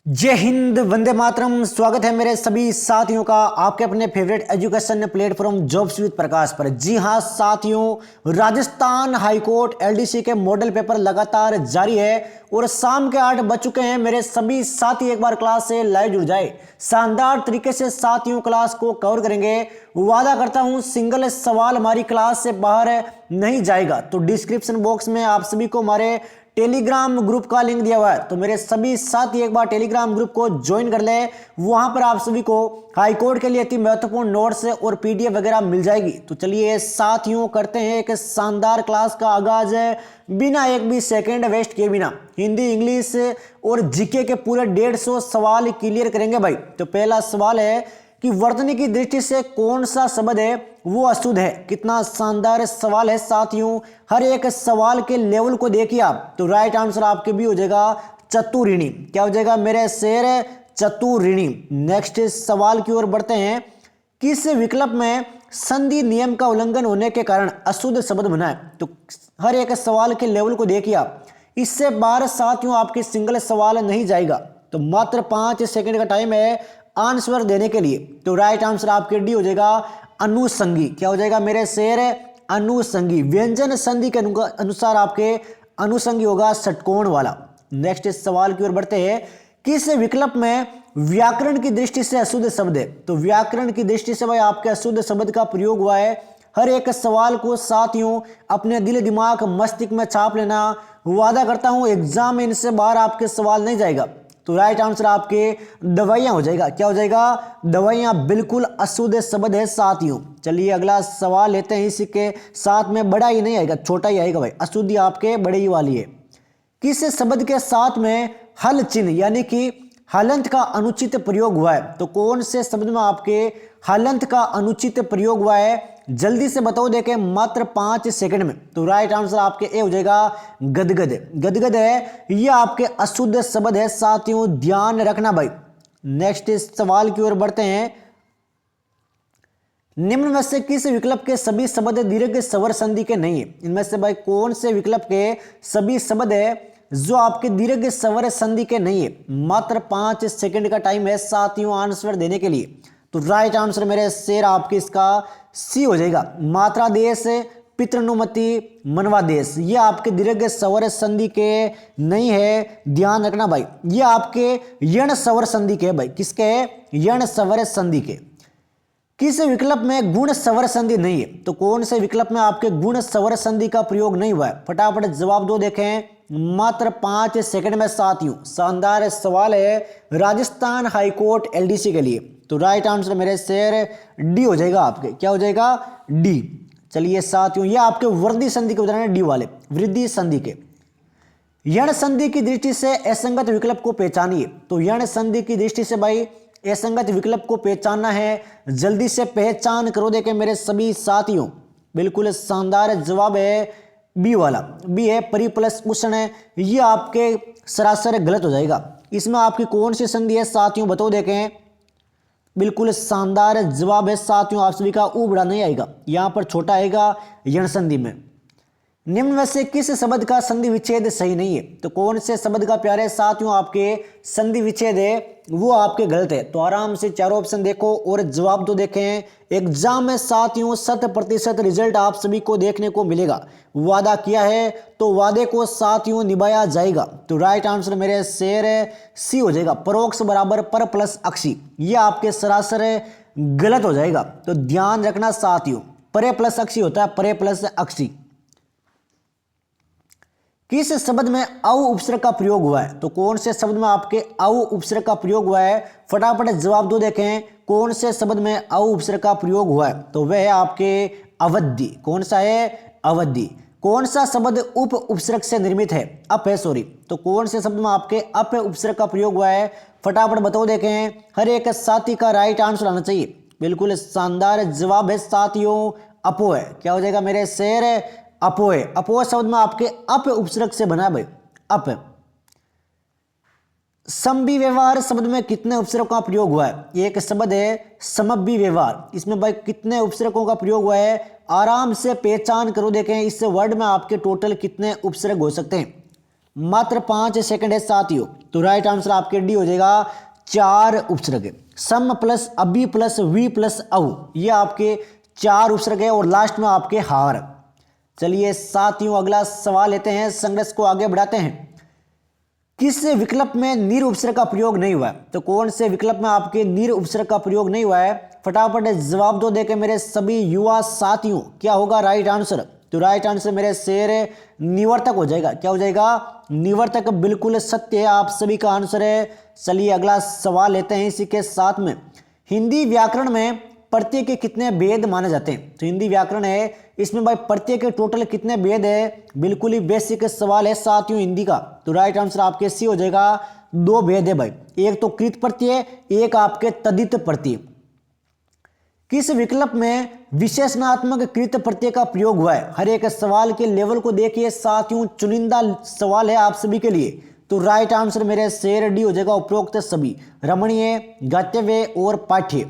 जय हिंद, वंदे मातरम। स्वागत है मेरे सभी साथियों का आपके अपने favourite education platform jobs with Prakash पर। जी हां साथियों, राजस्थान हाईकोर्ट एलडीसी के मॉडल पेपर लगातार जारी है और शाम के 8 बज चुके हैं। मेरे सभी साथी एक बार क्लास से लाइव जुड़ जाए। शानदार तरीके से साथियों क्लास को कवर करेंगे। वादा करता हूं सिंगल सवाल हमारी क्लास से बाहर नहीं जाएगा। तो डिस्क्रिप्शन बॉक्स में आप सभी को हमारे टेलीग्राम ग्रुप का लिंक दिया हुआ है, तो मेरे सभी साथी एक बार टेलीग्राम ग्रुप को ज्वाइन कर ले। वहां पर आप सभी को हाईकोर्ट के लिए अति महत्वपूर्ण नोट्स और पीडीएफ वगैरह मिल जाएगी। तो चलिए साथियों, करते हैं एक शानदार क्लास का आगाज है बिना एक भी सेकंड वेस्ट किए बिना। हिंदी, इंग्लिश और जीके के पूरे 150 सवाल क्लियर करेंगे भाई। तो पहला सवाल है कि वर्तनी की दृष्टि से कौन सा शब्द है वो अशुद्ध है। कितना शानदार सवाल है साथियों, हर एक सवाल के लेवल को देखिए आप। तो राइट आंसर आपके भी हो जाएगा चतुर्णी। क्या हो जाएगा मेरे शेर? चतुर्णी। नेक्स्ट सवाल की ओर बढ़ते हैं। किस विकल्प में संधि नियम का उल्लंघन होने के कारण अशुद्ध शब्द बना है? तो हर एक सवाल के लेवल को देखिए आप। इससे बाहर साथियों आपके सिंगल सवाल नहीं जाएगा। तो मात्र 5 सेकंड का टाइम है आंसर देने के लिए। तो राइट आंसर आपके डी हो जाएगा अनुसंगी। क्या हो जाएगा मेरे शेर? अनुसंगी। व्यंजन संधि के अनुसार आपके अनुसंगी होगा षटकोण वाला। नेक्स्ट सवाल की ओर बढ़ते हैं। किस विकल्प में व्याकरण की दृष्टि से अशुद्ध शब्द है? तो व्याकरण की दृष्टि से भाई आपके अशुद्ध शब्द का प्रयोग हुआ है। हर एक सवाल को साथियों अपने दिल दिमाग मस्तिष्क में छाप लेना। वादा करता हूं एग्जाम में इनसे बाहर आपके सवाल नहीं जाएगा। तो राइट आंसर आपके दवाइयां हो जाएगा। क्या हो जाएगा? दवाइयां बिल्कुल अशुद्ध शब्द है साथियों। चलिए अगला सवाल लेते हैं। इसी के साथ में बड़ा ही नहीं आएगा, छोटा ही आएगा भाई। अशुद्धि आपके बड़े ही वाली है। किस शब्द के साथ में हल चिन्ह यानी कि हलंत का अनुचित प्रयोग हुआ है? तो कौन से शब्द में आपके हलंत का अनुचित प्रयोग हुआ है? जल्दी से बताओ देखें मात्र 5 सेकंड में। तो राइट आंसर आपके ए हो जाएगा गदगद। गदगद है, यह आपके अशुद्ध शब्द है साथियों, ध्यान रखना भाई। नेक्स्ट सवाल की ओर बढ़ते हैं। निम्न में से किस विकल्प के सभी शब्द दीर्घ स्वर संधि के नहीं है? इनमें से भाई कौन से विकल्प के सभी शब्द है जो आपके दीर्घ स्वर संधि के नहीं है? मात्र 5 सेकंड का टाइम है साथियों आंसर देने के लिए। तो राइट आंसर मेरे शेर आपके इसका सी हो जाएगा। मात्रादेश, पितृनुमति, मनवादेश, ये आपके दीर्घ स्वर संधि के नहीं है, ध्यान रखना भाई। ये आपके यण स्वर संधि के है भाई। किसके है? यण स्वर संधि के। किस विकल्प में गुण स्वर संधि नहीं है? तो कौन से विकल्प में आपके गुण स्वर संधि का प्रयोग नहीं हुआ है? फटाफट जवाब दो देखें मात्र 5 सेकंड में साथियों। शानदार सवाल है राजस्थान हाईकोर्ट एलडीसी के लिए। तो राइट आंसर मेरे शेर डी हो जाएगा आपके। क्या हो जाएगा? डी। चलिए साथियों, ये आपके वृद्धि संधि के उदाहरण है डी वाले, वृद्धि संधि के। यण संधि की दृष्टि से असंगत विकल्प को पहचानिए। तो यण संधि की दृष्टि से भाई असंगत विकल्प को पहचानना है। जल्दी से पहचान करो देखें मेरे सभी साथियों। बिल्कुल शानदार जवाब है बी वाला। बी है परि प्लस उष्ण है। ये आपके सरासर गलत हो जाएगा। इसमें आपकी कौन सी संधि है साथियों बताओ देखें। बिल्कुल शानदार जवाब है साथियों आप सभी का, ऊ बड़ा नहीं आएगा, यहां पर छोटा आएगा यण संधि में। निम्न में से किस शब्द का संधि विच्छेद सही नहीं है? तो कौन से शब्द का प्यारे साथियों आपके संधि विच्छेद है वो आपके गलत है? तो आराम से चारों ऑप्शन देखो और जवाब तो देखें। एग्जाम में साथियों 100% रिजल्ट आप सभी को देखने को मिलेगा। वादा किया है तो वादे को साथियों निभाया जाएगा। तो राइट आंसर मेरे शेर सी हो जाएगा। परोक्ष बराबर पर प्लस अक्षी, ये आपके सरासर गलत हो जाएगा। तो ध्यान रखना साथियों, परे प्लस अक्षी होता है, परे प्लस अक्षी। किस शब्द में औ उपसर्ग का प्रयोग हुआ है? तो कौन से शब्द में आपके औ उपसर्ग का प्रयोग हुआ है? फटाफट जवाब दो देखें कौन से शब्द में औ उपसर्ग का प्रयोग हुआ है? तो वह है आपके अवधि। कौन सा है? अवधि। कौन सा शब्द उप उपसर्ग से निर्मित है? अप है, सॉरी। तो कौन से शब्द में आपके अप उपसर्ग का प्रयोग हुआ है? फटाफट बताओ देखें। हर एक साथी का राइट आंसर आना चाहिए। बिल्कुल शानदार जवाब है साथियों अपो है। क्या हो जाएगा मेरे शेर? अपोय। अपोय शब्द में आपके अप उपसर्ग से बना है भाई, अप। समभी व्यवहार शब्द में कितने उपसर्गों का प्रयोग हुआ है? एक शब्द है समभी व्यवहार, इसमें भाई कितने उपसर्गों का प्रयोग हुआ है? आराम से पहचान करो देखें इस वर्ड में आपके टोटल कितने उपसर्ग हो सकते हैं। मात्र 5 सेकंड है साथियों। तो राइट आंसर आपके डी हो जाएगा 4 उपसर्ग। सम प्लस अभी प्लस वी प्लस अव, ये आपके 4 उपसर्ग है और लास्ट में आपके हार। चलिए साथियों अगला सवाल लेते हैं, संघर्ष को आगे बढ़ाते हैं। किस विकल्प में निर उपसर्ग का प्रयोग नहीं हुआ है? तो कौन से विकल्प में आपके निर उपसर्ग का प्रयोग नहीं हुआ है? फटाफट जवाब दो देके मेरे सभी युवा साथियों, क्या होगा राइट आंसर? तो राइट आंसर मेरे शेर निवर्तक हो जाएगा। क्या हो जाएगा? निवर्तक। बिल्कुल सत्य है, आप सभी का आंसर है। चलिए अगला सवाल लेते हैं इसी के साथ में। हिंदी व्याकरण में प्रत्यय के कितने भेद माने जाते हैं? तो हिंदी व्याकरण है, इसमें भाई प्रत्यय के टोटल कितने भेद है? बिल्कुल ही बेसिक सवाल है साथियों हिंदी का। तो राइट आंसर आपके सी हो जाएगा। 2 भेद है भाई, एक तो कृत प्रत्यय, एक आपके तदित प्रत्यय। किस विकल्प में विशेषणात्मक कृत प्रत्यय का प्रयोग हुआ है? हर एक सवाल के लेवल को देखिए साथियों, चुनिंदा सवाल है आप सभी के लिए। तो राइट आंसर मेरे शेर डी हो जाएगा, उपरोक्त सभी। रमणीय, गात्यव्य और पाठ्य।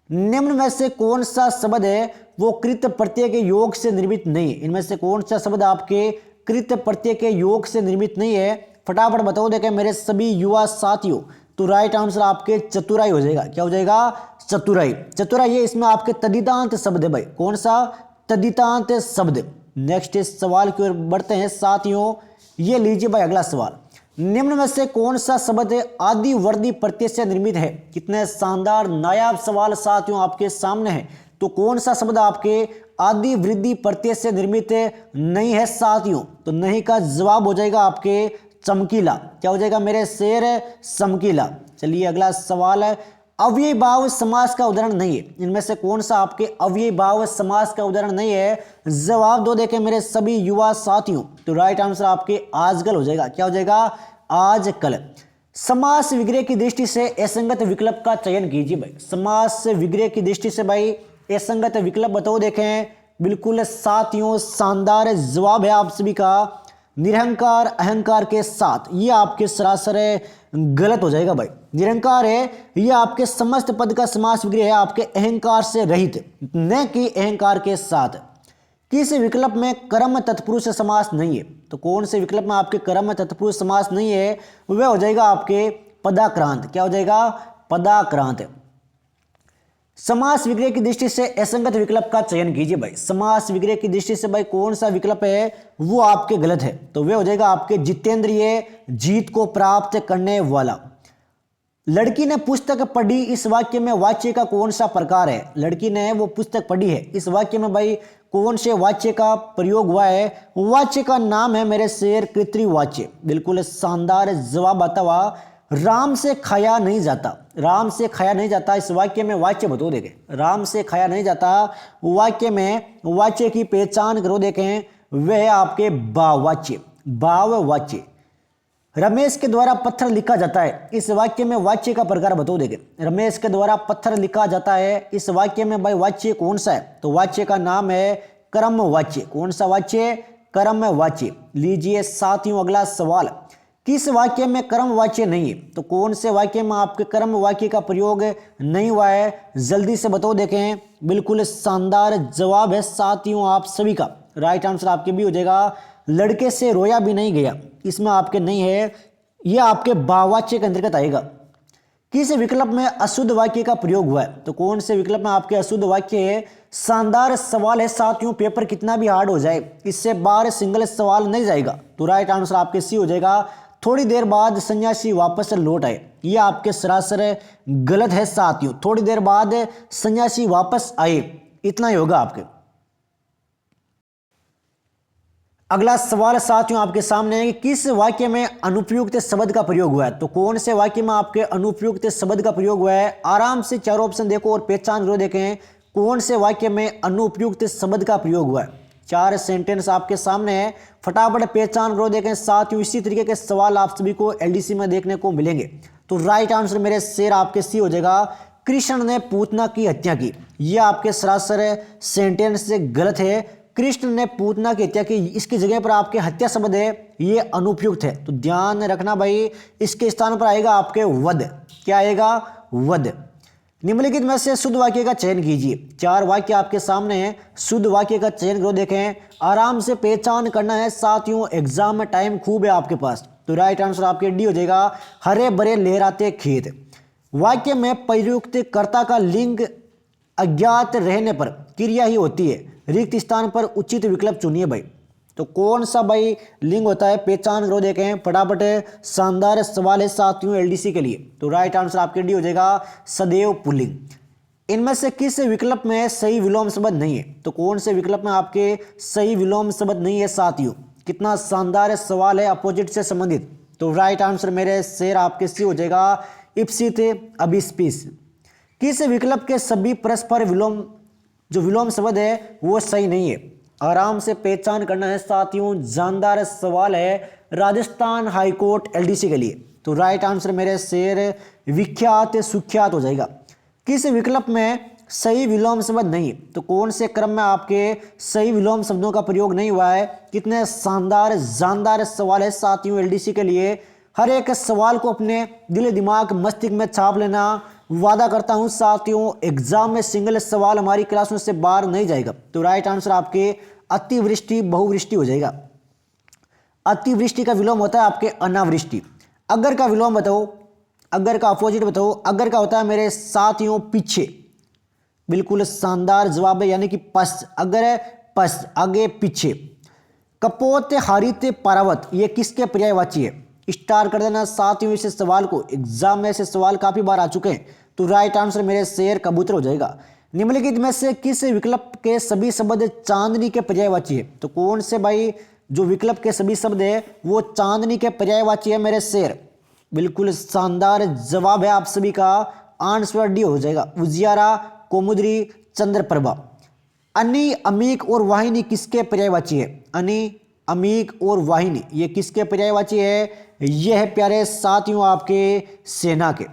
निम्न में से कौन सा शब्द है वो कृत प्रत्यय के योग से निर्मित नहीं है? इनमें से कौन सा शब्द आपके कृत प्रत्यय के योग से निर्मित नहीं है? फटाफट बताओ देखे मेरे सभी युवा साथियों। तो राइट आंसर आपके चतुराई हो जाएगा। क्या हो जाएगा? चतुराई। चतुराई ये इसमें आपके तदितांत शब्द है भाई। कौन सा? तदितांत शब्द। नेक्स्ट सवाल की ओर बढ़ते हैं साथियों। ये लीजिए भाई अगला सवाल। निम्न में से कौन सा शब्द आदि वर्दी प्रत्यय से निर्मित है? कितने शानदार नायाब सवाल साथियों आपके सामने है। तो कौन सा शब्द आपके आदि वृद्धि प्रत्यय से निर्मित नहीं है साथियों? तो नहीं का जवाब हो जाएगा आपके चमकीला। क्या हो जाएगा मेरे शेर? चमकीला। चलिए अगला सवाल है। अव्ययी भाव समास का उदाहरण नहीं है। इनमें से कौन सा आपके अव्ययी भाव समास का उदाहरण नहीं है? जवाब दो देखे मेरे सभी युवा साथियों। तो राइट आंसर आपके आजकल हो जाएगा। क्या हो जाएगा? आजकल। समास विग्रह की दृष्टि से असंगत विकल्प का चयन कीजिए भाई। समास विग्रह की दृष्टि से भाई असंगत विकल्प बताओ देखें। बिल्कुल साथियों शानदार जवाब है आप सभी का। निरहंकार अहंकार के साथ, ये आपके सरासर गलत हो जाएगा भाई। निरंकार है, ये आपके समस्त पद का समास विग्रह है आपके अहंकार से रहित, न कि अहंकार के साथ। किस विकल्प में कर्म तत्पुरुष समास नहीं है? तो कौन से विकल्प में आपके कर्म तत्पुरुष समास नहीं है? वह हो जाएगा आपके पदाक्रांत। क्या हो जाएगा? पदाक्रांत। समास विग्रह की दृष्टि से असंगत विकल्प का चयन कीजिए भाई। समास विग्रह की दृष्टि से भाई कौन सा विकल्प है वो आपके गलत है? तो वे हो जाएगा आपके जितेंद्रिय, जीत को प्राप्त करने वाला। लड़की ने पुस्तक पढ़ी, इस वाक्य में वाच्य का कौन सा प्रकार है? लड़की ने वो पुस्तक पढ़ी है, इस वाक्य में भाई कौन से वाच्य का प्रयोग हुआ है? वाच्य का नाम है मेरे शेर कृत्रिवाच्य। बिल्कुल शानदार जवाब आता हुआ। राम से खाया नहीं जाता। राम से खाया नहीं जाता, इस वाक्य में वाच्य बताओ देखें। राम से खाया नहीं जाता वाक्य में वाच्य की पहचान करो देखें। वह आपके भाववाच्य, भाववाच्य। रमेश के द्वारा पत्थर लिखा जाता है, इस वाक्य में वाच्य का प्रकार बताओ देखें। रमेश के द्वारा पत्थर लिखा जाता है, इस वाक्य में भाई वाच्य कौन सा है? तो वाच्य का नाम है कर्मवाच्य। कौन सा वाच्य? कर्मवाच्य। लीजिए साथियों अगला सवाल। किस वाक्य में कर्मवाच्य नहीं है? तो कौन से वाक्य में आपके कर्मवाच्य का प्रयोग नहीं हुआ है? जल्दी से बताओ देखें। बिल्कुल शानदार जवाब है साथियों आप सभी का। राइट आंसर आपके भी हो जाएगा। लड़के से रोया भी नहीं गया, इसमें आपके नहीं है, यह आपके भाववाच्य के अंतर्गत आएगा। किस विकल्प में अशुद्ध वाक्य का प्रयोग हुआ है? तो कौन से विकल्प में आपके अशुद्ध वाक्य है? शानदार सवाल है साथियों, पेपर कितना भी हार्ड हो जाए इससे बाहर सिंगल सवाल नहीं जाएगा। तो राइट आंसर आपके सी हो जाएगा। थोड़ी देर बाद सन्यासी वापस लौट आए, ये आपके सरासर गलत है साथियों। थोड़ी देर बाद सन्यासी वापस आए, इतना ही होगा आपके। अगला सवाल साथियों आपके सामने है कि किस वाक्य में अनुपयुक्त शब्द का प्रयोग हुआ है? तो कौन से वाक्य में आपके अनुपयुक्त शब्द का प्रयोग हुआ है? आराम से चारों ऑप्शन देखो और पहचान करो देखें कौन से वाक्य में अनुपयुक्त शब्द का प्रयोग हुआ है। 4 सेंटेंस आपके सामने है, फटाफट पहचान करो देखें साथियों। इसी तरीके के सवाल आप सभी को एलडीसी में देखने को मिलेंगे। तो राइट आंसर मेरे शेर आपके सी हो जाएगा। कृष्ण ने पूतना की हत्या की, यह आपके सरासर सेंटेंस से गलत है। कृष्ण ने पूतना की हत्या की, इसकी जगह पर आपके हत्या शब्द है, ये अनुपयुक्त है। तो ध्यान रखना भाई, इसके स्थान पर आएगा आपके वध। क्या आएगा? वध। निम्नलिखित में से शुद्ध वाक्य का चयन कीजिए। 4 वाक्य आपके सामने हैं, शुद्ध वाक्य का चयन करो। देखें, आराम से पहचान करना है साथियों, एग्जाम में टाइम खूब है आपके पास। तो राइट आंसर आपके डी हो जाएगा, हरे भरे लहराते खेत। वाक्य में प्रयुक्त कर्ता का लिंग अज्ञात रहने पर क्रिया ही होती है, रिक्त स्थान पर उचित विकल्प चुनिए भाई। तो कौन सा भाई लिंग होता है, पहचान करो। देखें फटाफट, शानदार सवाल है साथियों एलडीसी के लिए। तो राइट आंसर आपके डी हो जाएगा, सदैव पुल्लिंग। इनमें से किस विकल्प में सही विलोम शब्द नहीं है? तो कौन से विकल्प में आपके सही विलोम शब्द नहीं है साथियों? कितना शानदार सवाल है, अपोजिट से संबंधित। तो राइट आंसर मेरे शेर आपके सी हो जाएगा, इप्सित अभिस्पिस। किस विकल्प के सभी परस्पर विलोम, जो विलोम शब्द है वो सही नहीं है? आराम से पहचान करना है साथियों, जानदार सवाल है राजस्थान हाईकोर्ट एलडीसी के लिए। तो राइट आंसर मेरे शेर विख्यात सुख्यात हो जाएगा। किस विकल्प में सही विलोम शब्द नहीं? तो कौन से क्रम में आपके सही विलोम शब्दों का प्रयोग नहीं हुआ है? कितने शानदार जानदार सवाल है साथियों एलडीसी के लिए। हर एक सवाल को अपने दिल दिमाग मस्तिष्क में छाप लेना। वादा करता हूं साथियों, एग्जाम में सिंगल सवाल हमारी क्लास में से बाहर नहीं जाएगा। तो राइट आंसर आपके अतिवृष्टि बहुवृष्टि हो जाएगा। अतिवृष्टि का विलोम होता है आपके अनावृष्टि। अगर का विलोम बताओ, अगर का अपोजिट बताओ। अगर का होता है मेरे साथियों पीछे। बिल्कुल शानदार जवाब है, यानी कि पश्च। अगर है पश्च, आगे पीछे। कपोत हारित पारावत, ये किसके पर्यायवाची है? स्टार कर देना साथियों इस सवाल को, एग्जाम में ऐसे सवाल काफी बार आ चुके हैं। तो राइट आंसर मेरे शेर कबूतर हो जाएगा। निम्नलिखित में से किस विकल्प के सभी शब्द चांदनी के पर्यायवाची है? तो कौन से भाई जो विकल्प के सभी शब्द है वो चांदनी के पर्यायवाची है मेरे शेर? बिल्कुल शानदार जवाब है आप सभी का, आंसर डी हो जाएगा, उजियारा, कोमुद्री, चंद्रप्रभा। अनि, अमीक और वाहिनी किसके पर्यायवाची है? अनि, अमीक और वाहिनी ये किसके पर्यायवाची है? यह है प्यारे साथियों आपके सेना के।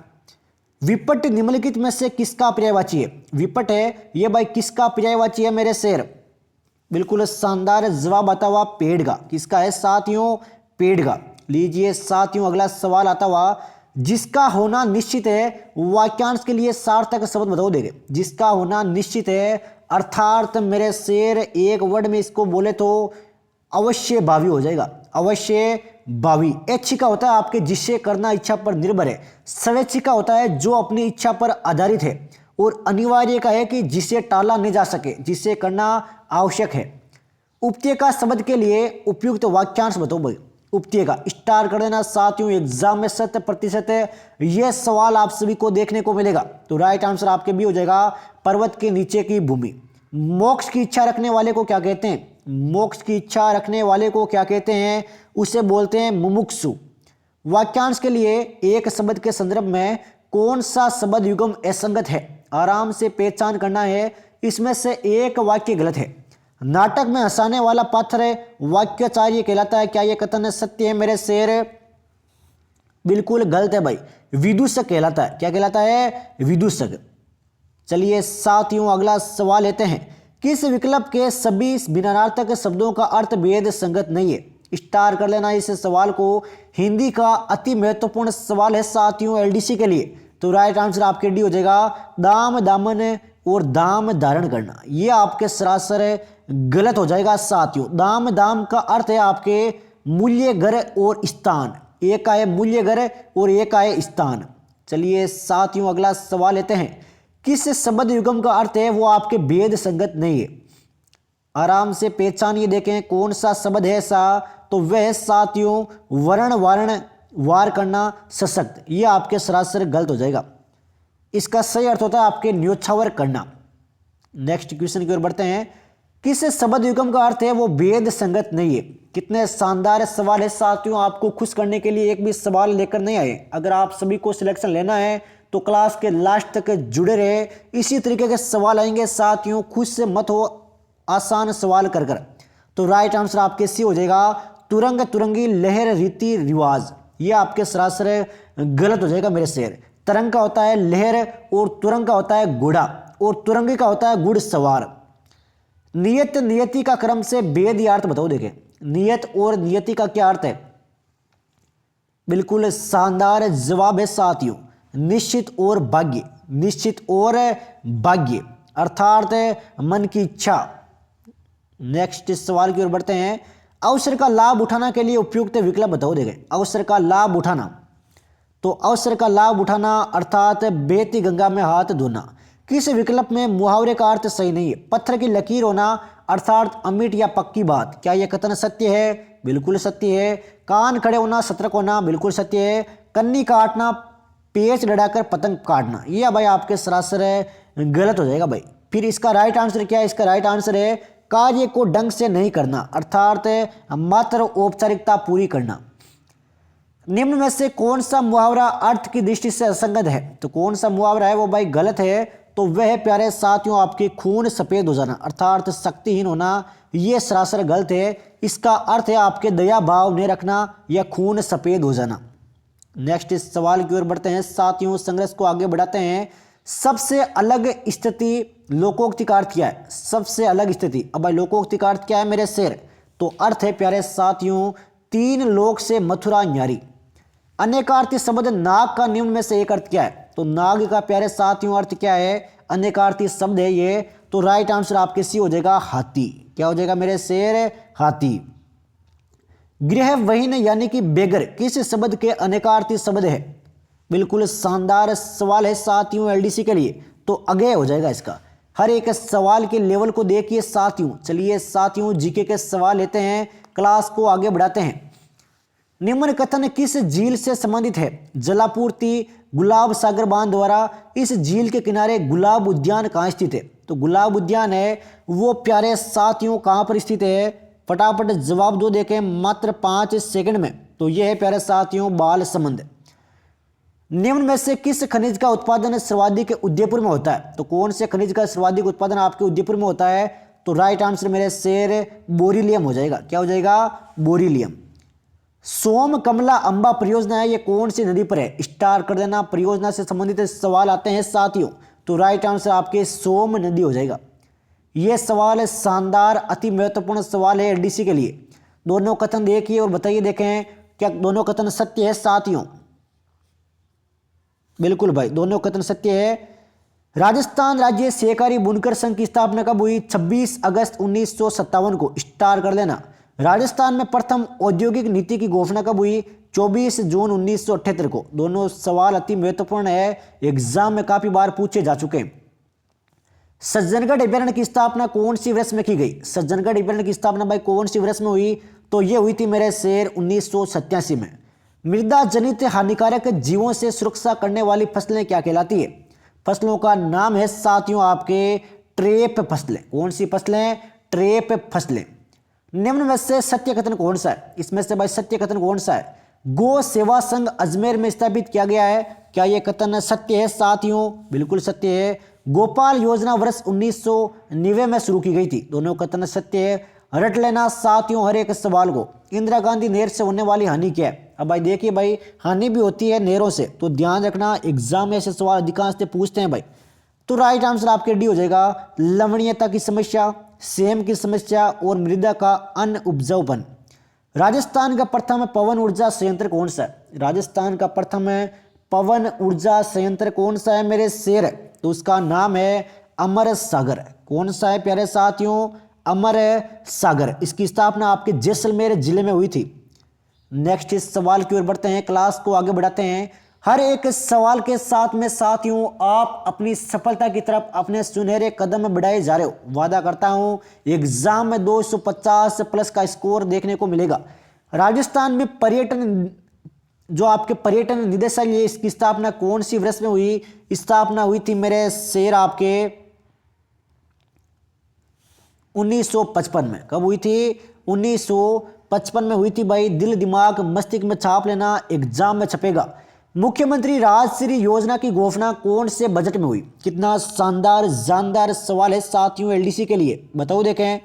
विपट निम्नलिखित में से किसका पर्यायवाची है? विपट है ये भाई किसका पर्यायवाची है मेरे शेर? बिल्कुल शानदार जवाब आता हुआ पेड़ का। किसका है साथियों? पेड़ का। लीजिए साथियों अगला सवाल आता हुआ, जिसका होना निश्चित है वाक्यांश के लिए सार्थक शब्द बताओ। देंगे जिसका होना निश्चित है, अर्थात मेरे शेर एक वर्ड में इसको बोले तो अवश्य भावी हो जाएगा, अवश्य भावी। ऐच्छिक का होता है आपके जिससे करना इच्छा पर निर्भर है। स्वैच्छिक का होता है जो अपनी इच्छा पर आधारित है। और अनिवार्य का है कि जिसे टाला नहीं जा सके, जिसे करना आवश्यक है। उपत्य का शब्द के लिए उपयुक्त वाक्यांश बताओ भाई। उपत्य का स्टार कर देना साथियों, एग्जाम में 100% यह सवाल आप सभी को देखने को मिलेगा। तो राइट आंसर आपके भी हो जाएगा, पर्वत के नीचे की भूमि। मोक्ष की इच्छा रखने वाले को क्या कहते हैं? मोक्ष की इच्छा रखने वाले को क्या कहते हैं? उसे बोलते हैं मुमुक्षु। वाक्यांश के लिए एक शब्द के संदर्भ में कौन सा शब्द युग्म असंगत है? आराम से पहचान करना है, इसमें से एक वाक्य गलत है। नाटक में हंसाने वाला पात्र वाक्याचार्य कहलाता है, क्या यह कथन सत्य है मेरे शेर? बिल्कुल गलत है भाई, विदूषक कहलाता है। क्या कहलाता है? विदूषक। चलिए साथियों अगला सवाल लेते हैं, किस विकल्प के सभी भिन्नार्थक शब्दों का अर्थ भेद संगत नहीं है? स्टार कर लेना इस सवाल को। हिंदी का अति महत्वपूर्ण सवाल है साथियों एलडीसी के लिए। तो राइट आंसर आपके डी हो जाएगा, दाम दामन और दाम धारण करना। ये आपके सरासर गलत हो जाएगा साथियों। दाम दाम का अर्थ है आपके मूल्य घर और स्थान। एक का है मूल्य घर और एक का है स्थान। चलिए साथियों अगला सवाल लेते हैं, किस शब्द युग्म का अर्थ है वो आपके भेद संगत नहीं है? आराम से पहचानिए, देखें कौन सा शब्द है ऐसा। तो वह साथियों वर्ण वारण वार करना सशक्त, ये आपके सरासर गलत हो जाएगा। इसका सही अर्थ होता है आपके न्योछावर करना। नेक्स्ट क्वेश्चन की ओर बढ़ते हैं, किस शब्द युग्म का अर्थ है वो भेद संगत नहीं है? कितने शानदार सवाल है साथियों, आपको खुश करने के लिए एक भी सवाल लेकर नहीं आए। अगर आप सभी को सिलेक्शन लेना है तो क्लास के लास्ट तक जुड़े रहे, इसी तरीके के सवाल आएंगे साथियों। खुद से मत हो, आसान सवाल कर कर। तो राइट आंसर आपके सी हो जाएगा, तुरंग तुरंगी लहर रीति रिवाज। ये आपके सरासर गलत हो जाएगा मेरे शेर। तरंग का होता है लहर और तुरंग का होता है घोड़ा और तुरंगी का होता है घुड़सवार। नियत नियति का क्रम से भेद या अर्थ बताओ। देखें नियत और नियति का क्या अर्थ है? बिल्कुल शानदार जवाब है साथियों, निश्चित और भाग्य। निश्चित और भाग्य अर्थात मन की इच्छा। नेक्स्ट सवाल की ओर बढ़ते हैं। अवसर का लाभ उठाना के लिए उपयुक्त विकल्प बताओ। देखें अवसर का लाभ उठाना, तो अवसर का लाभ उठाना अर्थात बहती गंगा में हाथ धोना। किस विकल्प में मुहावरे का अर्थ सही नहीं है? पत्थर की लकीर होना अर्थात अमिट या पक्की बात, क्या यह कथन सत्य है? बिल्कुल सत्य है। कान खड़े होना सतर्क होना, बिल्कुल सत्य है। कन्नी काटना पेच लड़ाकर पतंग काटना, यह भाई आपके सरासर गलत हो जाएगा भाई। फिर इसका राइट आंसर क्या है? इसका राइट आंसर है कार्य को ढंग से नहीं करना अर्थात मात्र औपचारिकता पूरी करना। निम्न में से कौन सा मुहावरा अर्थ की दृष्टि से असंगत है? तो कौन सा मुहावरा है वो भाई गलत है? तो वह है प्यारे साथियों आपके खून सफेद हो जाना अर्थात शक्तिहीन होना, यह सरासर गलत है। इसका अर्थ है आपके दया भाव नहीं रखना या खून सफेद हो जाना। नेक्स्ट इस सवाल की ओर बढ़ते हैं साथियों, संघर्ष को आगे बढ़ाते हैं। सबसे अलग स्थिति लोकोक्ति का अर्थ क्या है? सबसे अलग स्थिति, अब भाई लोकोक्ति का अर्थ क्या है मेरे शेर? तो अर्थ है प्यारे साथियों तीन लोक से मथुरा न्यारी। अनेकार्थी शब्द नाग का निम्न में से एक अर्थ क्या है? तो नाग का प्यारे साथियों अर्थ क्या है? अनेकार्थी शब्द है ये। तो राइट आंसर आपके सी हो जाएगा हाथी। क्या हो जाएगा मेरे शेर? हाथी। गृह वहीन यानी कि बेगर किस शब्द के अनेकार्थी शब्द है? बिल्कुल शानदार सवाल है साथियों एलडीसी के लिए, तो अगेय हो जाएगा इसका। हर एक सवाल के लेवल को देखिए साथियों। चलिए साथियों जीके के सवाल लेते हैं, क्लास को आगे बढ़ाते हैं। निम्न कथन किस झील से संबंधित है? जलापूर्ति गुलाब सागर बांध द्वारा इस झील के किनारे गुलाब उद्यान कहाँ स्थित है? तो गुलाब उद्यान है वो प्यारे साथियों कहाँ पर स्थित है? फटाफट जवाब दो, देखें मात्र 5 सेकंड में। तो यह है प्यारे साथियों बाल समंद। निम्न में से किस खनिज का उत्पादन सर्वाधिक उदयपुर में होता है? तो कौन से खनिज का सर्वाधिक उत्पादन आपके उदयपुर में होता है? तो राइट आंसर मेरे शेर बोरिलियम हो जाएगा। क्या हो जाएगा? बोरिलियम। सोम कमला अंबा परियोजना है ये कौन सी नदी पर है? स्टार कर देना, परियोजना से संबंधित सवाल आते हैं साथियों। तो राइट आंसर आपके सोम नदी हो जाएगा। यह सवाल शानदार अति महत्वपूर्ण सवाल है एलडीसी के लिए। दोनों कथन देखिए और बताइए, देखें क्या दोनों कथन सत्य है साथियों? बिल्कुल भाई दोनों कथन सत्य है। राजस्थान राज्य सहकारी बुनकर संघ की स्थापना कब हुई? 26 अगस्त 1957 को। स्टार कर लेना। राजस्थान में प्रथम औद्योगिक नीति की घोषणा कब हुई? 24 जून 1978 को। दोनों सवाल अति महत्वपूर्ण है, एग्जाम में काफी बार पूछे जा चुके हैं। सज्जनगढ़ अभ्यारण्य की स्थापना कौन सी वर्ष में की गई? सज्जनगढ़ अभ्यारण्य की स्थापना भाई कौन सी वर्ष में हुई? तो यह हुई थी मेरे शेर 1987 में। मृदा जनित हानिकारक जीवों से सुरक्षा करने वाली फसलें क्या कहलाती है? फसलों का नाम है साथियों आपके ट्रेप फसलें। कौन सी फसलें? ट्रेप फसलें। निम्न में से सत्य कथन कौन सा है? इसमें से भाई सत्य कथन कौन सा है? गो सेवा संघ अजमेर में स्थापित किया गया है, क्या यह कथन सत्य है साथियों? बिल्कुल सत्य है। गोपाल योजना वर्ष 1990 में शुरू की गई थी। दोनों कथन सत्य है। रट लेना साथियों हर एक सवाल को। इंदिरा गांधी नहर से होने वाली हानि क्या है? अब भाई देखिए भाई हानि भी होती है नहरों से, तो ध्यान रखना एग्जाम में ऐसे सवाल अधिकांश से पूछते हैं भाई। तो राइट आंसर आपके डी हो जाएगा। लवणीयता की समस्या, सेम की समस्या और मृदा का अनउपजाऊपन। राजस्थान का प्रथम पवन ऊर्जा संयंत्र कौन सा है? राजस्थान का प्रथम पवन ऊर्जा संयंत्र कौन सा है मेरे शेर? तो उसका नाम है अमर सागर। कौन सा है प्यारे साथियों? अमर सागर। इसकी स्थापना आपके जैसलमेर जिले में हुई थी। नेक्स्ट इस सवाल की ओर बढ़ते हैं, क्लास को आगे बढ़ाते हैं। हर एक सवाल के साथ में साथियों आप अपनी सफलता की तरफ अपने सुनहरे कदम बढ़ाए जा रहे हो। वादा करता हूं एग्जाम में 250 प्लस का स्कोर देखने को मिलेगा। राजस्थान में पर्यटन जो आपके पर्यटन निदेशालय इसकी स्थापना कौन सी वर्ष में हुई? स्थापना हुई थी मेरे शेर आपके 1955 में। कब हुई थी? 1955 में हुई थी भाई। दिल दिमाग मस्तिष्क में छाप लेना, एग्जाम में छपेगा। मुख्यमंत्री राजश्री योजना की घोषणा कौन से बजट में हुई? कितना शानदार जानदार सवाल है साथियों एलडीसी के लिए, बताओ देखें।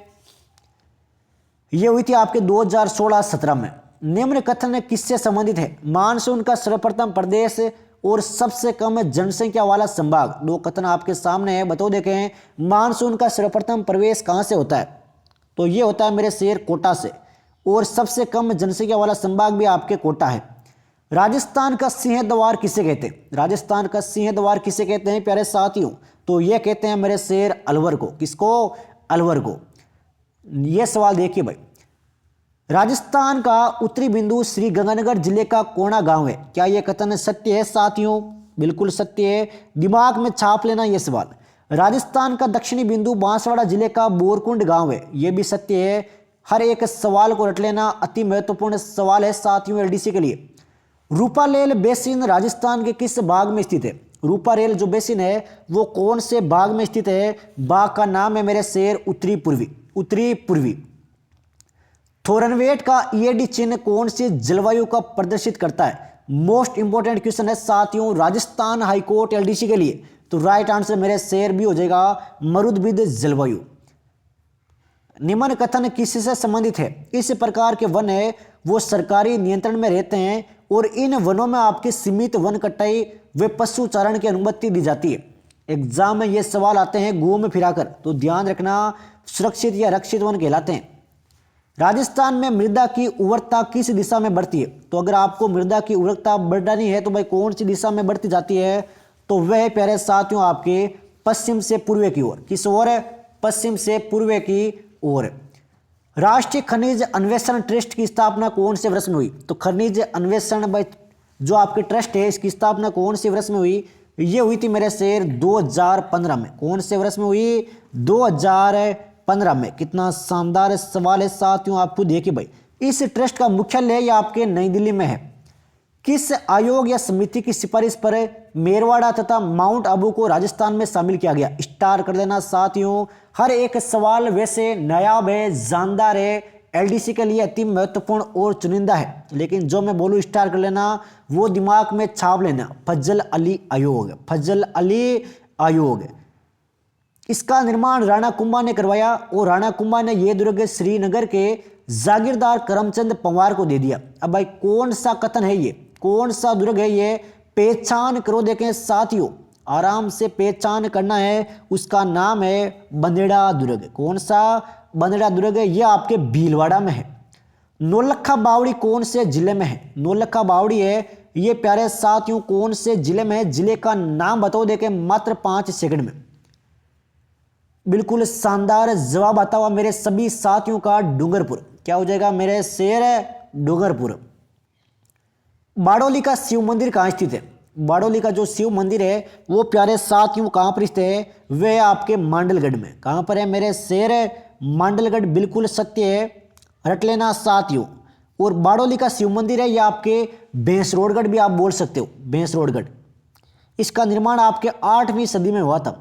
यह हुई थी आपके 2016-17 में। निम्न कथन किससे संबंधित है? मानसून का सर्वप्रथम प्रदेश और सबसे कम जनसंख्या वाला संभाग। दो कथन आपके सामने है, बताओ देखें। मानसून का सर्वप्रथम प्रवेश कहां से होता है? तो यह होता है मेरे शेर कोटा से, और सबसे कम जनसंख्या वाला संभाग भी आपके कोटा है। राजस्थान का सिंह द्वार किसे कहते हैं? राजस्थान का सिंह द्वार किसे कहते हैं प्यारे साथियों? तो ये कहते हैं मेरे शेर अलवर को। किसको? अलवर को। ये सवाल देखिए भाई, राजस्थान का उत्तरी बिंदु श्री गंगानगर जिले का कोना गांव है। क्या यह कथन सत्य है साथियों? बिल्कुल सत्य है, दिमाग में छाप लेना ये सवाल। राजस्थान का दक्षिणी बिंदु बांसवाड़ा जिले का बोरकुंड गांव है। यह भी सत्य है। हर एक सवाल को रट लेना, अति महत्वपूर्ण सवाल है साथियों एलडीसी के लिए। रूपारेल बेसिन राजस्थान के किस भाग में स्थित है? रूपारेल जो बेसिन है वो कौन से भाग में स्थित है? भाग का नाम है मेरे शेर उत्तरी पूर्वी। उत्तरी पूर्वी। थोरनवेट का ईएडी चिन्ह कौन सी जलवायु का प्रदर्शित करता है? मोस्ट इंपोर्टेंट क्वेश्चन है साथियों राजस्थान हाईकोर्ट एलडीसी के लिए। तो राइट आंसर मेरे शेर भी हो जाएगा मरुद्भिद जलवायु। निम्न कथन किससे संबंधित है? इस प्रकार के वन है वो सरकारी नियंत्रण में रहते हैं और इन वनों में आपकी सीमित वन कटाई व पशु चारण की अनुमति दी जाती है। एग्जाम में ये सवाल आते हैं घूम फिराकर, तो ध्यान रखना सुरक्षित या रक्षित वन कहलाते हैं। राजस्थान में मृदा की उर्वरता किस दिशा में बढ़ती है? तो अगर आपको मृदा की उर्वरता बढ़ानी है तो भाई कौन सी दिशा में बढ़ती जाती है? तो वह प्यारे साथियों आपके पश्चिम से पूर्व की ओर। किस ओर? पश्चिम से पूर्व की ओर। राष्ट्रीय खनिज अन्वेषण ट्रस्ट की स्थापना कौन से वर्ष में हुई? तो खनिज अन्वेषण भाई जो आपके ट्रस्ट है इसकी स्थापना कौन से वर्ष में हुई? ये हुई थी मेरे शेर 2015 में। कौन से वर्ष में हुई? 2015 में। कितना शानदार सवाल है साथियों, आप खुद देखिए भाई। इस ट्रस्ट का मुख्यालय या आपके नई दिल्ली में है। किस आयोग या समिति की सिफारिश पर मेरवाड़ा तथा माउंट आबू को राजस्थान में शामिल किया गया? स्टार कर देना साथियों। हर एक सवाल वैसे नायाब है, जानदार है, एलडीसी के लिए अति महत्वपूर्ण और चुनिंदा है, लेकिन जो मैं बोलूँ स्टार कर लेना, वो दिमाग में छाप लेना। फजल अली आयोग। फजल अली आयोग। इसका निर्माण राणा कुंभा ने करवाया और राणा कुंभा ने यह दुर्ग श्रीनगर के जागीरदार करमचंद पंवार को दे दिया। अब भाई कौन सा कथन है ये? कौन सा दुर्ग है ये? पहचान करो। देखें साथियों, आराम से पहचान करना है। उसका नाम है बंदेड़ा दुर्ग। कौन सा? बंदेड़ा दुर्ग है। यह आपके भीलवाड़ा में है। नौलखा बावड़ी कौन से जिले में है? नौलखा बावड़ी है ये प्यारे साथियों कौन से जिले में है? जिले का नाम बताओ देखें मात्र 5 सेकंड में। बिल्कुल शानदार जवाब आता हुआ मेरे सभी साथियों का डूंगरपुर। क्या हो जाएगा मेरे शेर? डूंगरपुर। बाड़ोली का शिव मंदिर कहाँ स्थित है? बाड़ोली का जो शिव मंदिर है वो प्यारे साथियों कहाँ पर स्थित है? वे आपके मांडलगढ़ में। कहाँ पर है मेरे शेर? मांडलगढ़। बिल्कुल सत्य है, रट लेना साथियों। और बाड़ोली का शिव मंदिर है या आपके भैंसरोडगढ़ भी आप बोल सकते हो, भैंसरोडगढ़। इसका निर्माण आपके 8वीं सदी में हुआ था।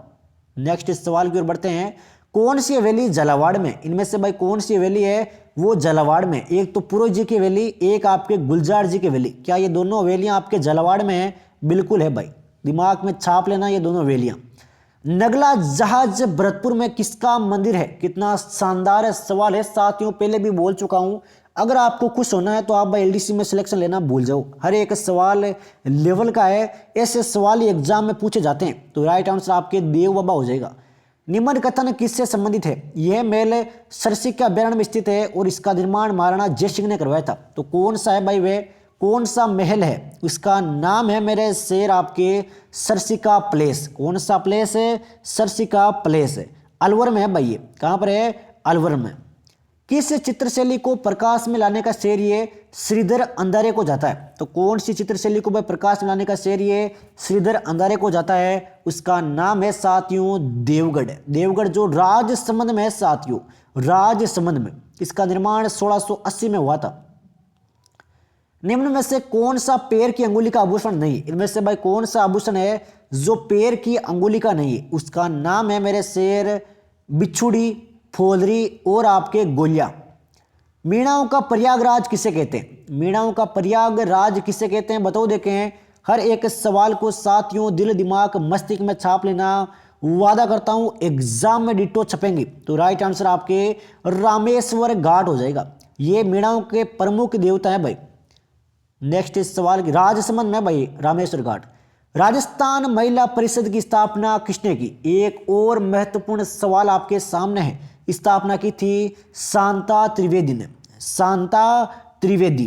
नेक्स्ट सवाल की ओर बढ़ते हैं। कौन सी हवेली झालावाड़ में? इनमें से भाई कौन सी हवेली है वो झालावाड़ में? एक तो पुरो जी की हवेली, एक आपके गुलजार जी की हवेली। क्या ये दोनों हवेलियां आपके झालावाड़ में है? बिल्कुल है भाई, दिमाग में छाप लेना ये दोनों हवेलियां। नगला जहाज भरतपुर में किसका मंदिर है? कितना शानदार सवाल है साथियों, पहले भी बोल चुका हूं। अगर आपको खुश होना है तो आप भाई एलडीसी में सिलेक्शन लेना भूल जाओ। हर एक सवाल लेवल का है, ऐसे सवाल एग्जाम में पूछे जाते हैं। तो राइट आंसर आपके देव बाबा हो जाएगा। निम्न कथन किससे संबंधित है? यह महल सरसिका अभ्यारण्य में स्थित है और इसका निर्माण महाराणा जय सिंह ने करवाया था। तो कौन सा है भाई? वे कौन सा महल है? उसका नाम है मेरे शेर आपके सरसिका प्लेस। कौन सा प्लेस है? सरसिका प्लेस। अलवर में है भाई ये। कहाँ पर है? अलवर में। किस चित्रशैली को प्रकाश में लाने का श्रेय ये श्रीधर अंधारे को जाता है? तो कौन सी चित्रशैली को भाई प्रकाश में लाने का श्रेय ये श्रीधर अंधारे को जाता है? उसका नाम है साथियों देवगढ़। देवगढ़ जो राजसमंद में है साथियों, राजसमंद में। इसका निर्माण 1680 में हुआ था। निम्न में से कौन सा पैर की अंगुली का आभूषण नहीं है? इनमें से भाई कौन सा आभूषण है जो पैर की अंगुली का नहीं है? उसका नाम है मेरे शेर बिछुड़ी, फोलरी और आपके गोलिया। मीणाओं का प्रयागराज किसे कहते हैं? मीणाओं का प्रयागराज किसे कहते हैं बताओ देखें। हर एक सवाल को साथियों दिल दिमाग मस्तिष्क में छाप लेना। वादा करता हूं एग्जाम में डिटो छपेंगे। तो राइट आंसर आपके रामेश्वर घाट हो जाएगा। ये मीणाओं के प्रमुख देवता है भाई। नेक्स्ट सवाल राजसमंद में भाई रामेश्वर घाट। राजस्थान महिला परिषद की स्थापना किसने की? एक और महत्वपूर्ण सवाल आपके सामने है। स्थापना की थी शांता त्रिवेदी ने। शांता त्रिवेदी।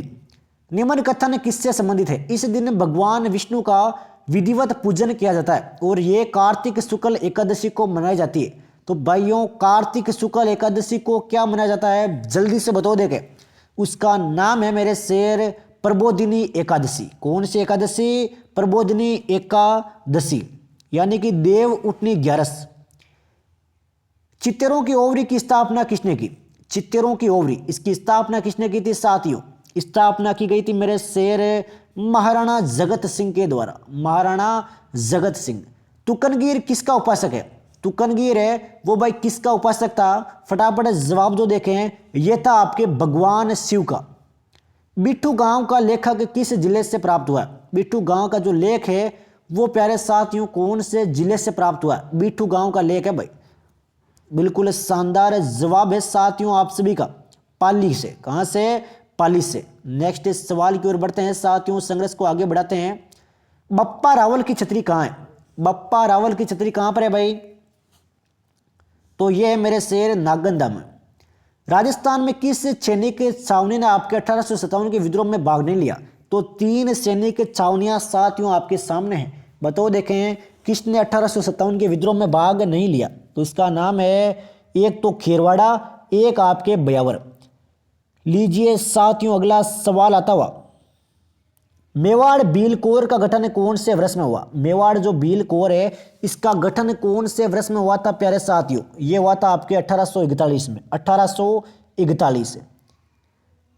निम्न कथन किससे संबंधित है? इस दिन भगवान विष्णु का विधिवत पूजन किया जाता है और ये कार्तिक शुक्ल एकादशी को मनाई जाती है। तो भाइयों, कार्तिक शुक्ल एकादशी को क्या मनाया जाता है? जल्दी से बताओ देखे। उसका नाम है मेरे शेर प्रबोधिनी एकादशी। कौन सी एकादशी? प्रबोधिनी एकादशी, यानी कि देव उठनी 11। चित्तरों की ओवरी की स्थापना किसने की? चित्तरों की ओवरी, इसकी स्थापना किसने की थी साथियों? स्थापना की गई थी मेरे शेर महाराणा जगत सिंह के द्वारा। महाराणा जगत सिंह। तुकनगीर किसका उपासक है? तुकनगीर है वो भाई किसका उपासक था? फटाफट जवाब जो देखें, यह था आपके भगवान शिव का। बिट्ठू गांव का लेखक किस जिले से प्राप्त हुआ? बिट्ठू गांव का जो लेख है वो प्यारे साथियों कौन से जिले से प्राप्त हुआ? बिट्ठू गांव का लेख है भाई। बिल्कुल शानदार जवाब है साथियों आप सभी का, पाली से। कहां से? पाली से। नेक्स्ट सवाल की ओर बढ़ते हैं साथियों, संघर्ष को आगे बढ़ाते हैं। बप्पा रावल की छतरी कहां है? बप्पा रावल की छतरी कहां पर है भाई? तो यह है मेरे शेर नागंदा में। राजस्थान में किस सैनिक छावनी ने आपके 1857 के विद्रोह में भाग नहीं लिया? तो 3 सैनिक छावनियां साथियों आपके सामने हैं। बताओ देखें किसने 1857 के विद्रोह में भाग नहीं लिया? तो इसका नाम है, एक तो खेरवाड़ा, एक आपके ब्यावर। लीजिए साथियों अगला सवाल आता हुआ। मेवाड़ भील कोर का गठन कौन से वर्ष में हुआ? मेवाड़ जो भील कोर है इसका गठन कौन से वर्ष में हुआ था प्यारे साथियों? ये हुआ था आपके 1841 में। 1841।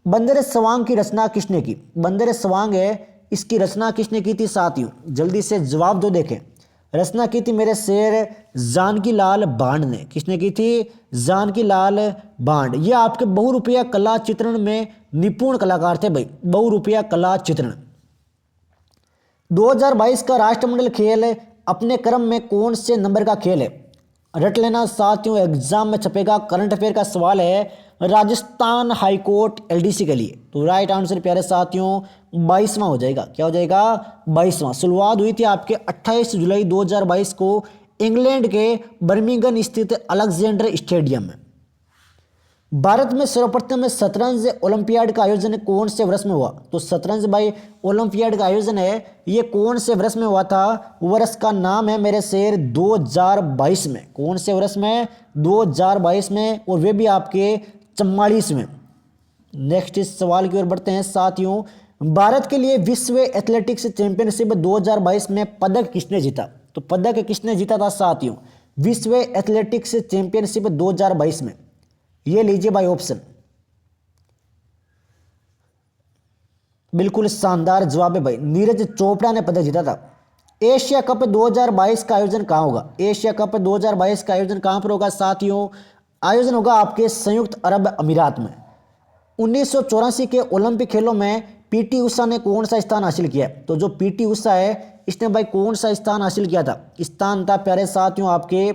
बंदर सवांग की रचना किसने की? बंदर सवांग है इसकी रचना किसने की थी साथियों? जल्दी से जवाब दो देखें। रचना की थी मेरे शेर जानकी लाल बांड ने। किसने की थी? जानकी लाल बांड। ये आपके बहुरूपिया कला चित्रण में निपुण कलाकार थे भाई। बहुरूपिया कला चित्रण। 2022 का राष्ट्रमंडल खेल अपने क्रम में कौन से नंबर का खेल है? रट लेना साथियों, एग्जाम में छपेगा, करंट अफेयर का सवाल है राजस्थान हाईकोर्ट एलडीसी के लिए। तो राइट आंसर प्यारे साथियों 22वां हो जाएगा। क्या हो जाएगा? 22वां। शुरुआत हुई थी आपके 28 जुलाई 2022 को इंग्लैंड के बर्मिंघम स्थित अलेक्जेंडर स्टेडियम में। भारत में सर्वप्रथम शतरंज ओलंपियाड का आयोजन कौन से वर्ष में हुआ? तो शतरंज भाई ओलंपियाड का आयोजन है ये कौन से वर्ष में हुआ था? वर्ष का नाम है मेरे शेर 2022 में। कौन से वर्ष में? 2022 में, और वे भी आपके 44 में। नेक्स्ट इस सवाल की ओर बढ़ते हैं साथियों। भारत के लिए विश्व एथलेटिक्स चैंपियनशिप 2022 में पदक किसने जीता? तो पदक किसने जीता था साथियों विश्व एथलेटिक्स चैंपियनशिप 2022 में? ये लीजिए भाई ऑप्शन। बिल्कुल शानदार जवाब है भाई, नीरज चोपड़ा ने पदक जीता था। एशिया कप 2022 का आयोजन कहां होगा? एशिया कप 2022 का आयोजन कहां पर होगा साथियों? आयोजन होगा आपके संयुक्त अरब अमीरात में। 1984 के ओलंपिक खेलों में पीटी उषा ने कौन सा स्थान हासिल किया? तो जो पीटी उषा है इसने भाई कौन सा स्थान हासिल किया था? स्थान था प्यारे साथियों आपके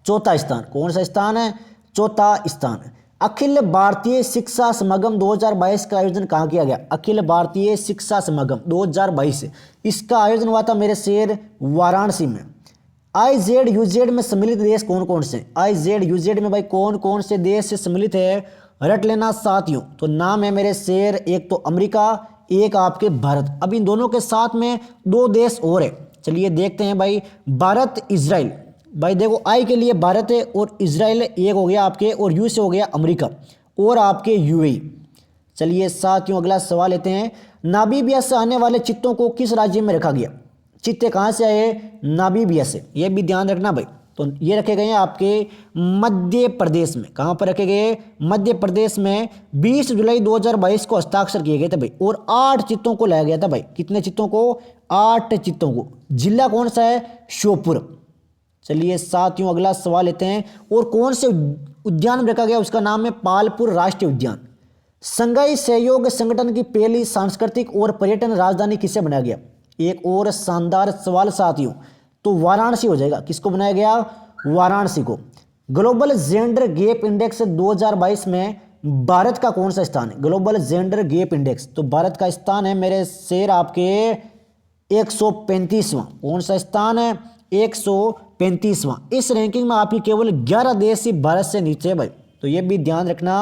चौथा स्थान। कौन सा स्थान है? चौथा स्थान। अखिल भारतीय शिक्षा समागम 2022 का आयोजन कहाँ किया गया? अखिल भारतीय शिक्षा समागम 2022 इसका आयोजन हुआ था मेरे शेर वाराणसी में। IZUZ में सम्मिलित देश कौन कौन से? IZUZ में भाई कौन कौन से देश से सम्मिलित है? रट लेना साथियों। तो नाम है मेरे शेर, एक तो अमेरिका, एक आपके भारत। अब इन दोनों के साथ में 2 देश और है। चलिए देखते हैं भाई। भारत इजराइल। भाई देखो आई के लिए भारत है और इजराइल एक हो गया आपके, और यू से हो गया अमेरिका, और आपके यूएई। चलिए साथियों अगला सवाल लेते हैं। नामीबिया से आने वाले चित्तों को किस राज्य में रखा गया? चित्ते कहाँ से आए? नामीबिया से। ये भी ध्यान रखना भाई। तो ये रखे गए हैं आपके मध्य प्रदेश में। कहाँ पर रखे गए? मध्य प्रदेश में। 20 जुलाई 2022 को हस्ताक्षर किए गए थे भाई, और 8 चित्तों को लाया गया था भाई। कितने चित्तों को? 8 चित्तों को। जिला कौन सा है? श्योपुर। चलिए साथियों अगला सवाल लेते हैं। और कौन से उद्यान में रखा गया? उसका नाम है पालपुर राष्ट्रीय उद्यान। संघाई सहयोग संगठन की पहली सांस्कृतिक और पर्यटन राजधानी किसे बनाया गया? एक और शानदार सवाल साथियों, तो वाराणसी हो जाएगा। किसको बनाया गया? वाराणसी को। ग्लोबल जेंडर गैप इंडेक्स 2022 में भारत का कौन सा स्थान है? ग्लोबल जेंडर गैप इंडेक्स, तो भारत का स्थान है मेरे शेर आपके 135वां। कौन सा स्थान है? 135वां। इस रैंकिंग में आपकी केवल 11 देश ही भारत से नीचे है भाई। तो ये भी ध्यान रखना।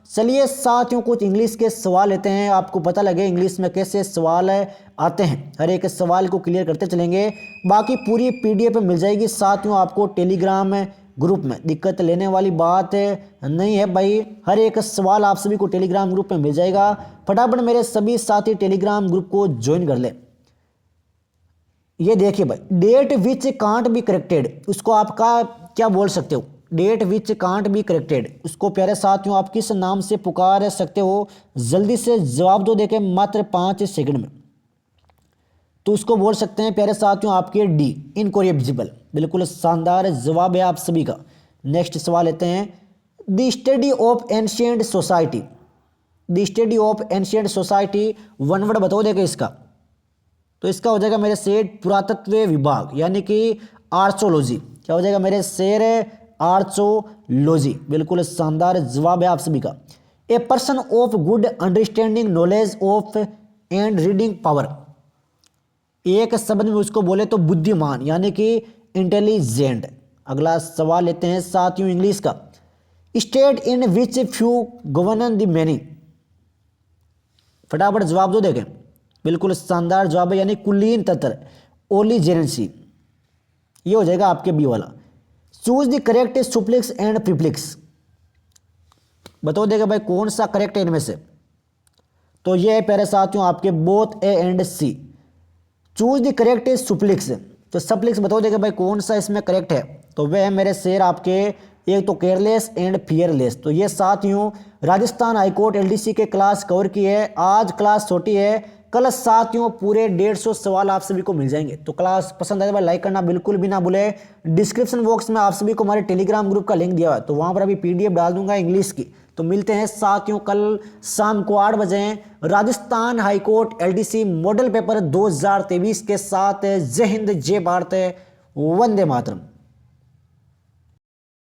चलिए साथियों कुछ इंग्लिश के सवाल लेते हैं, आपको पता लगे इंग्लिश में कैसे सवाल आते हैं, हर एक सवाल को क्लियर करते चलेंगे। बाकी पूरी पीडीएफ मिल जाएगी साथियों आपको टेलीग्राम ग्रुप में, दिक्कत लेने वाली बात नहीं है भाई, हर एक सवाल आप सभी को टेलीग्राम ग्रुप में मिल जाएगा। फटाफट मेरे सभी साथी टेलीग्राम ग्रुप को ज्वाइन कर ले। ये देखिए भाई, debt which can't be corrected, उसको आपका क्या बोल सकते हो, debt which can't be corrected, उसको प्यारे साथियों आप किस नाम से पुकार सकते हो, जल्दी से जवाब दो देखे मात्र 5 सेकंड में। तो उसको बोल सकते हैं प्यारे साथियों आपके डी, इनकोरिप्जिबल, बिल्कुल शानदार जवाब है आप सभी का। नेक्स्ट सवाल लेते हैं, the study of ancient society, the study of ancient society one word बताओ देगा इसका, तो इसका हो जाएगा मेरे सेठ पुरातत्व विभाग, यानी कि आर्चोलॉजी। क्या हो जाएगा मेरे शेर, आर्चोलॉजी, बिल्कुल शानदार जवाब है आप सभी का। A person of good understanding knowledge of and reading power, एक शब्द में उसको बोले तो बुद्धिमान, यानी कि इंटेलिजेंट। अगला सवाल लेते हैं साथियों इंग्लिश का, state in which few govern the many, फटाफट जवाब दो देखें, बिल्कुल शानदार जवाब है, यानी कुलीन तंत्र, ओलीजेंसी, ये हो जाएगा आपके बी वाला। चूज द करेक्ट सुप्लिक्स एंड प्रीप्लिक्स, बताओ देगा भाई कौन सा करेक्ट है इनमें से, तो ये है प्यारे साथियों आपके both A and C. Choose the correct सुप्लिक्स, तो सप्लिक्स बताओ देगा भाई कौन सा इसमें करेक्ट है, तो वह है मेरे शेर आपके एक तो केयरलेस एंड फियरलेस। तो ये साथियों राजस्थान हाईकोर्ट एलडीसी के क्लास कवर की है, आज क्लास छोटी है, कल साथियों पूरे 150 सवाल आप सभी को मिल जाएंगे। तो क्लास पसंद आए तो लाइक करना बिल्कुल भी ना भूले। डिस्क्रिप्शन बॉक्स में आप सभी को हमारे टेलीग्राम ग्रुप का लिंक दिया हुआ है, तो वहां पर अभी पीडीएफ डाल दूंगा इंग्लिश की। तो मिलते हैं साथियों कल शाम को 8 बजे Rajasthan high court LDC model paper 2023 के साथ। जय हिंद, जय भारत, वंदे मातरम।